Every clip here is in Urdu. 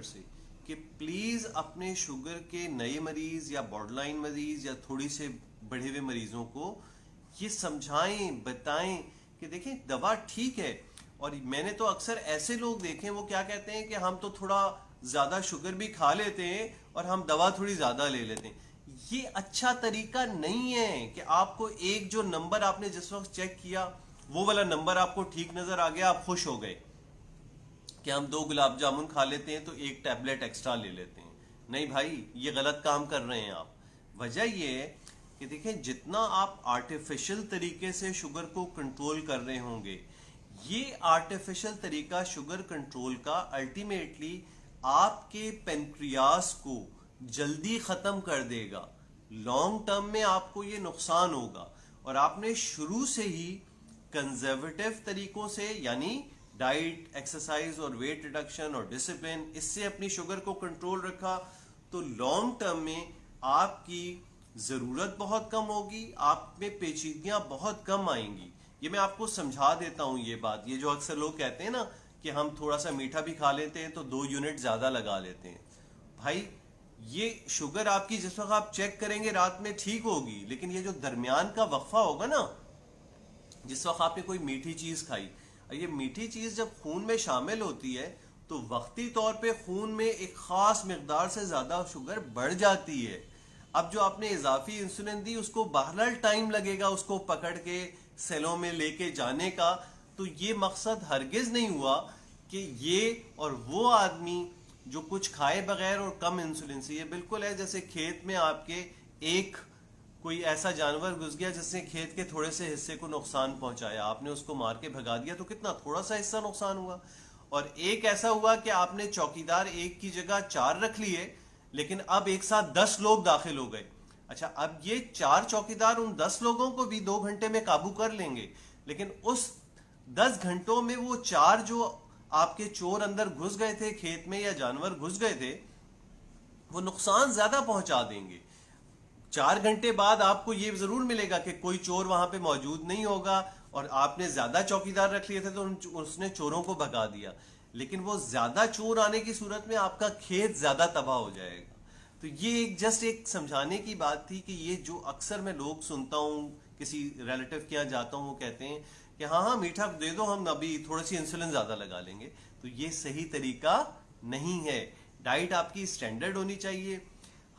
ڈاکٹر سے کہ پلیز اپنے شوگر کے نئے مریض یا بارڈر لائن مریض یا تھوڑی سے بڑھے ہوئے مریضوں کو یہ سمجھائیں بتائیں کہ دیکھیں دوا ٹھیک ہے. اور میں نے تو اکثر ایسے لوگ دیکھے وہ کیا کہتے ہیں کہ ہم تو تھوڑا زیادہ شوگر بھی کھا لیتے ہیں اور ہم دوا تھوڑی زیادہ لے لیتے ہیں. یہ اچھا طریقہ نہیں ہے کہ آپ کو ایک جو نمبر آپ نے جس وقت چیک کیا وہ والا نمبر آپ کو ٹھیک نظر آ گیا, آپ خوش ہو گئے کہ ہم 2 گلاب جامن کھا لیتے ہیں تو 1 ٹیبلٹ ایکسٹرا لے لیتے ہیں. نہیں بھائی, یہ غلط کام کر رہے ہیں آپ. وجہ یہ ہے کہ دیکھیں جتنا آپ آرٹیفیشل طریقے سے شوگر کو کنٹرول کر رہے ہوں گے, یہ آرٹیفیشل طریقہ شوگر کنٹرول کا الٹیمیٹلی آپ کے پینکریاس کو جلدی ختم کر دے گا. لانگ ٹرم میں آپ کو یہ نقصان ہوگا. اور آپ نے شروع سے ہی کنزرویٹو طریقوں سے یعنی ڈائٹ, ایکسرسائز اور ویٹ ریڈکشن اور ڈسپلن, اس سے اپنی شوگر کو کنٹرول رکھا تو لانگ ٹرم میں آپ کی ضرورت بہت کم ہوگی, آپ میں پیچیدگیاں بہت کم آئیں گی. یہ میں آپ کو سمجھا دیتا ہوں یہ بات. یہ جو اکثر لوگ کہتے ہیں نا کہ ہم تھوڑا سا میٹھا بھی کھا لیتے ہیں تو 2 یونٹ زیادہ لگا لیتے ہیں. بھائی یہ شوگر آپ کی جس وقت آپ چیک کریں گے رات میں ٹھیک ہوگی, لیکن یہ جو درمیان کا وقفہ ہوگا نا جس وقت آپ نے کوئی میٹھی چیز کھائی, یہ میٹھی چیز جب خون میں شامل ہوتی ہے تو وقتی طور پہ خون میں ایک خاص مقدار سے زیادہ شوگر بڑھ جاتی ہے. اب جو آپ نے اضافی انسولین دی اس کو بہرحال ٹائم لگے گا اس کو پکڑ کے سیلوں میں لے کے جانے کا. تو یہ مقصد ہرگز نہیں ہوا کہ یہ اور وہ آدمی جو کچھ کھائے بغیر اور کم انسولین سے. یہ بالکل ہے جیسے کھیت میں آپ کے ایک کوئی ایسا جانور گھس گیا جس نے کھیت کے تھوڑے سے حصے کو نقصان پہنچایا, آپ نے اس کو مار کے بھگا دیا تو کتنا تھوڑا سا حصہ نقصان ہوا. اور ایک ایسا ہوا کہ آپ نے چوکیدار ایک کی جگہ 4 رکھ لیے لیکن اب ایک ساتھ 10 لوگ داخل ہو گئے. اچھا, اب یہ 4 چوکیدار ان 10 لوگوں کو بھی 2 گھنٹے میں قابو کر لیں گے, لیکن اس 10 گھنٹوں میں وہ 4 جو آپ کے چور اندر گھس گئے تھے کھیت میں یا جانور گھس گئے تھے وہ نقصان زیادہ پہنچا دیں گے. 4 گھنٹے بعد آپ کو یہ ضرور ملے گا کہ کوئی چور وہاں پہ موجود نہیں ہوگا اور آپ نے زیادہ چوکیدار رکھ لیے تھے تو اس نے چوروں کو بھگا دیا, لیکن وہ زیادہ چور آنے کی صورت میں آپ کا کھیت زیادہ تباہ ہو جائے گا. تو یہ جسٹ ایک سمجھانے کی بات تھی کہ یہ جو اکثر میں لوگ سنتا ہوں, کسی ریلیٹو کے یہاں جاتا ہوں, وہ کہتے ہیں کہ ہاں ہاں میٹھا دے دو ہم ابھی تھوڑی سی انسولین زیادہ لگا لیں گے. تو یہ صحیح طریقہ نہیں ہے. ڈائٹ آپ کی اسٹینڈرڈ ہونی چاہیے.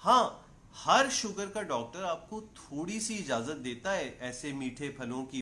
ہاں, ہر شوگر کا ڈاکٹر آپ کو تھوڑی سی اجازت دیتا ہے ایسے میٹھے پھلوں کی